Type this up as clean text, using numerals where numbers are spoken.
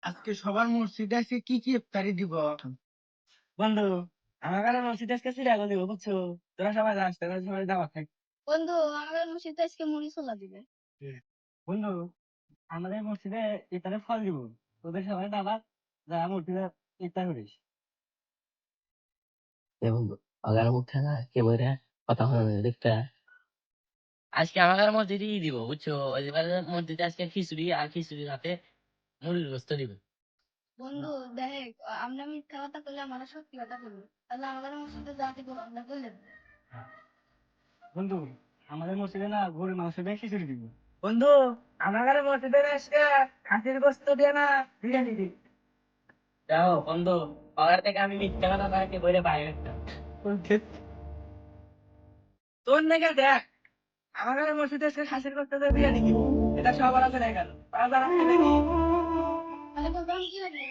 আজকে সবার মসজিদে আজকে কি কি ইফতারি দিব? বন্ধু, আমার কাছে মসজিদ আজকে সিরিয়াল দিব বুঝছো? তোরা সবাই যাস, তোরা সবাই দাওয়াত থাক। বন্ধু, আমাদের মসজিদে আজকে মুড়ি ছোলা দিবে। বন্ধু, আমাদের মসজিদে ইফতারে ফল দিব, তোদের সবাই দাওয়াত, যা মসজিদে ইফতার করিস। বন্ধু আগার মুখে না একেবারে কথা হবে দেখতে। আজকে আমার মসজিদই দিব বুঝছো, এবার মসজিদে আজকে খিচুড়ি আর খিচুড়ির হাতে মুড়ির গোস্ত দিব। বন্ধু দেখ, আমরা মিথ্যা কথা করলে আমরা সত্যি কথা বলবো, তাহলে আমাদের মসজিদে যা দিব আমরা বললে দেবো। বন্ধু, আমাদের মসজিদে না গরুর মাংস দিয়ে খিচুড়ি দিব। বন্ধু, আমার মসজিদে আজকে খাসির গোস্ত দিয়ে না বিরিয়ানি দিব। যাও বন্ধু, পাওয়ার থেকে আমি মিথ্যা কথা তাকে বলে বাইরে একটা। তোর নাকি দেখ, আমার মসজিদে আজকে খাসির গোস্ত দিয়ে বিরিয়ানি দিব। এটা সবার আছে দেখা গেল, তারা যারা খেলে নি। তাহলে বলবো আমি কি লাগবে?